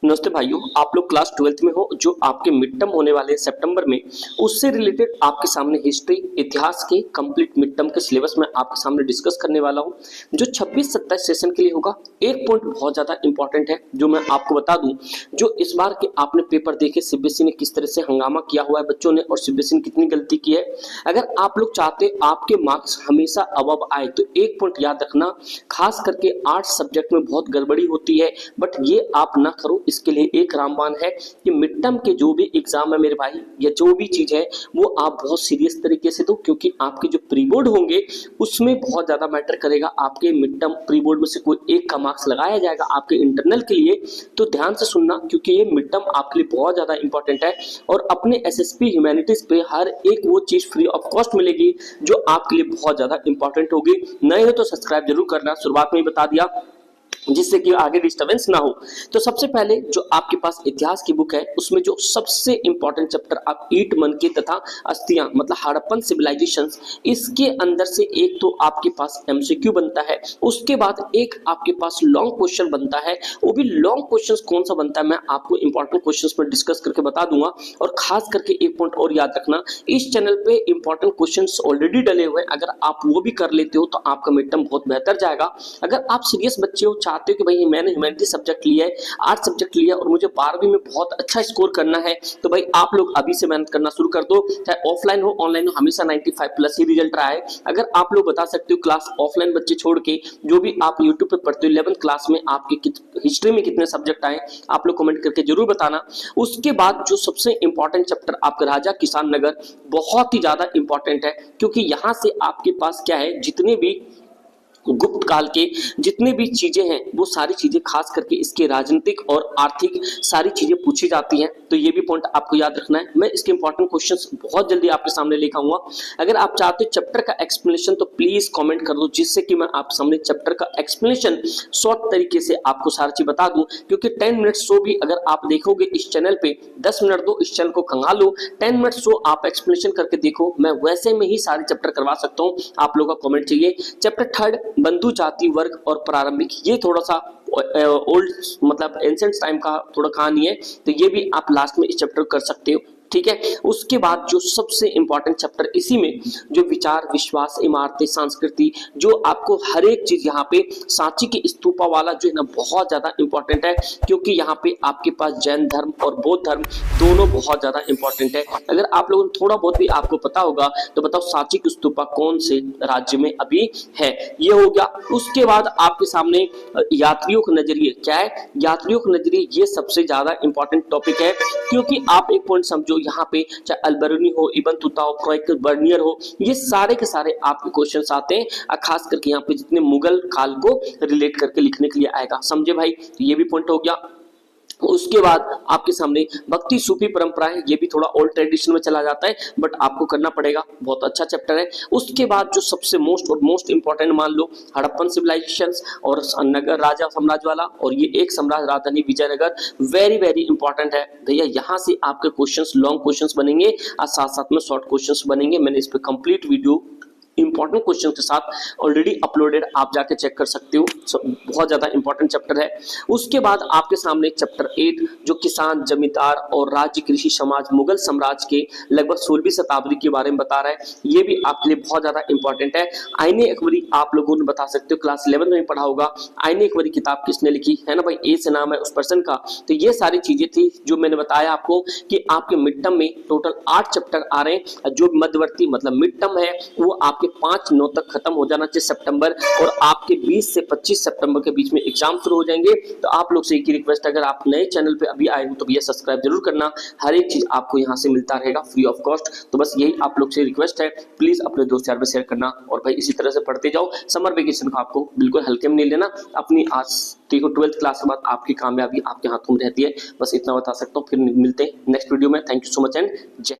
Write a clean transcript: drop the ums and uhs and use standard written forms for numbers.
नमस्ते भाइयों, आप लोग क्लास 12th में हो। जो आपके मिड टर्म होने वाले हैं सितंबर में, उससे रिलेटेड आपके सामने हिस्ट्री इतिहास के कंप्लीट मिड टर्म के सिलेबस में आपके सामने डिस्कस करने वाला हूं। जो 26-27 सेशन के लिए होगा, एक पॉइंट बहुत ज़्यादा इंपॉर्टेंट है जो मैं आपको बता दूं। जो इस बार के आपने पेपर देखे, सीबीएसई ने किस तरह से हंगामा किया हुआ है बच्चों ने, और सीबीएसई ने कितनी गलती की है। अगर आप लोग चाहते आपके मार्क्स हमेशा अबव आए तो एक पॉइंट याद रखना, खास करके आर्ट्स सब्जेक्ट में बहुत गड़बड़ी होती है, बट ये आप ना करो। इसके लिए एक रामबाण है कि मिड टर्म के जो भी एग्जाम है मेरे भाई, या जो भी चीज है वो आप बहुत सीरियस तरीके से दो, क्योंकि आपके जो प्री बोर्ड होंगे उसमें बहुत ज्यादा मैटर करेगा। आपके मिड टर्म प्री बोर्ड में से कोई एक का मार्क्स लगाया जाएगा आपके इंटरनल के लिए, तो ध्यान से सुनना, क्योंकि ये मिड टर्म आपके लिए बहुत ज्यादा इंपॉर्टेंट है। और अपने एसएसपी ह्यूमैनिटीज पे हर एक वो चीज फ्री ऑफ कॉस्ट मिलेगी जो आपके लिए बहुत ज्यादा इंपॉर्टेंट होगी। नए हो तो सब्सक्राइब जरूर करना, शुरुआत में ही बता दिया, जिससे कि आगे डिस्टर्बेंस ना हो। तो सबसे पहले जो आपके पास इतिहास की बुक है, उसमें जो सबसे इंपॉर्टेंट चैप्टर आप ईंट मनके तथा अस्थियां मतलब हड़प्पन सिविलाइजेशंस, इसके अंदर से एक तो आपके पास एमसीक्यू बनता है, उसके बाद एक आपके पास लॉन्ग क्वेश्चन बनता है। वो भी लॉन्ग क्वेश्चन कौन सा बनता है मैं आपको इंपॉर्टेंट क्वेश्चन पर डिस्कस करके बता दूंगा। और खास करके एक पॉइंट और याद रखना, इस चैनल पे इंपॉर्टेंट क्वेश्चन ऑलरेडी डले हुए हैं, अगर आप वो भी कर लेते हो तो आपका मिड टर्म बहुत बेहतर जाएगा। अगर आप सीरियस बच्चे हो, चाहते हो कि भाई मैंने ह्यूमैनिटी सब्जेक्ट लिया है, आर्ट सब्जेक्ट लिया और मुझे 12वीं में बहुत अच्छा स्कोर करना है, तो भाई आप लोग अभी से मेहनत करना शुरू कर दो। चाहे ऑफलाइन हो ऑनलाइन हो, हमेशा 95+ ही रिजल्ट रहा है। अगर आप लोग बता सकते हो क्लास ऑफलाइन बच्चे छोड़ के जो भी आप यूट्यूब पे पढ़ते हो 11th क्लास में आपके हिस्ट्री में कितने सब्जेक्ट आए, आप लोग कमेंट करके जरूर बताना। उसके बाद जो सबसे इंपॉर्टेंट चैप्टर आपका राजा किसान नगर, बहुत ही ज्यादा इंपॉर्टेंट है, क्योंकि यहां से आपके पास क्या है, जितने भी गुप्त काल के जितने भी चीजें हैं वो सारी चीजें, खास करके इसके राजनीतिक और आर्थिक सारी चीजें पूछी जाती हैं। तो ये भी पॉइंट आपको याद रखना है। मैं इसके इंपॉर्टेंट क्वेश्चंस बहुत जल्दी आपके सामने लेकर आऊंगा। अगर आप चाहते हो चैप्टर का एक्सप्लेनेशन तो प्लीज कमेंट कर दो, जिससे कि मैं आप सामने चैप्टर का एक्सप्लेनेशन शॉर्ट तरीके से आपको सारी चीज बता दूं। क्योंकि 10 मिनट शो भी अगर आप देखोगे इस चैनल पे, 10 मिनट दो, इस चैनल को खंगाल लो, 10 मिनट शो आप एक्सप्लेनेशन करके देखो, मैं वैसे में ही सारे चैप्टर करवा सकता हूँ। आप लोगों का कमेंट चाहिए। चैप्टर 3 बंधु जाति वर्ग और प्रारंभिक, ये थोड़ा सा ओल्ड मतलब एंशिएंट टाइम का थोड़ा कहानी है, तो ये भी आप लास्ट में इस चैप्टर कर सकते हो, ठीक है। उसके बाद जो सबसे इंपॉर्टेंट चैप्टर इसी में, जो विचार विश्वास इमारतें संस्कृति, जो आपको हर एक चीज यहाँ पे सांची के स्तूपा वाला जो है ना बहुत ज्यादा इंपॉर्टेंट है, क्योंकि यहाँ पे आपके पास जैन धर्म और बौद्ध धर्म दोनों बहुत ज्यादा इंपॉर्टेंट है। अगर आप लोगों को थोड़ा बहुत भी आपको पता होगा तो बताओ सांची के स्तूपा कौन से राज्य में अभी है, ये हो गया। उसके बाद आपके सामने यात्रियों के नजरिए, क्या है यात्रियों के नजरिए, ये सबसे ज्यादा इंपॉर्टेंट टॉपिक है। क्योंकि आप एक पॉइंट समझो, यहाँ पे चाहे अल्बर्नी हो, इब्न तुता हो, क्रोइकस बर्नियर हो, ये सारे के सारे आपके क्वेश्चंस आते हैं, खास करके यहाँ पे जितने मुगल काल को रिलेट करके लिखने के लिए आएगा, समझे भाई। तो ये भी पॉइंट हो गया। उसके बाद आपके सामने भक्ति सूफी परंपरा है, ये भी थोड़ा ओल्ड ट्रेडिशन में चला जाता है, बट आपको करना पड़ेगा, बहुत अच्छा चैप्टर है। उसके बाद जो सबसे मोस्ट इंपॉर्टेंट मान लो, हड़प्पन सिविलाइजेशंस और नगर राजा साम्राज्य वाला, और ये एक साम्राज्य राजधानी विजयनगर, वेरी वेरी इंपॉर्टेंट है भैया। यहाँ से आपके क्वेश्चंस लॉन्ग क्वेश्चंस बनेंगे और साथ साथ में शॉर्ट क्वेश्चंस बनेंगे। मैंने इस पे कंप्लीट वीडियो इंपॉर्टेंट क्वेश्चन के साथ ऑलरेडी अपलोडेड, आप जाके चेक कर सकते हो। बहुत ज्यादा इंपॉर्टेंट चैप्टर है। उसके बाद आपके सामने चैप्टर 8 जो किसान जमींदार और राज्य कृषि समाज मुगल साम्राज्य के लगभग 16वीं शताब्दी के बारे में बता रहा है, ये भी आपके लिए बहुत ज्यादा इंपॉर्टेंट है। आईने अकबरी आप लोगों ने बता सकते हो, क्लास 11 में पढ़ा होगा। आईने अकबरी किताब किसने लिखी है ना भाई, ए से नाम है उस पर्सन का। तो ये सारी चीजें थी जो मैंने बताया आपको कि आपके मिड टर्म में टोटल 8 चैप्टर आ रहे हैं। जो मध्यवर्ती मतलब मिड टर्म है वो आपके 5-9 तक खत्म हो जाना चाहिए सितंबर, और आपके 20 से 25 सितंबर के बीच में एग्जाम शुरू हो जाएंगे। तो आप लोग से एक ही रिक्वेस्ट, अगर आप नए चैनल पे अभी आए हो तो भैया सब्सक्राइब जरूर करना, हर एक चीज आपको यहाँ से मिलता रहेगा फ्री ऑफ कॉस्ट। तो बस यही आप लोग से रिक्वेस्ट है, प्लीज अपने दोस्त यार में शेयर करना, और भाई इसी तरह से पढ़ते जाओ। समर वेकेशन को आपको बिल्कुल हल्के में नहीं लेना। अपनी आज देखो 12th क्लास के बाद आपकी कामयाबी आपके हाथों में रहती है, बस इतना बता सकता हूँ। फिर मिलते हैं नेक्स्ट वीडियो में। Thank you so much and जय।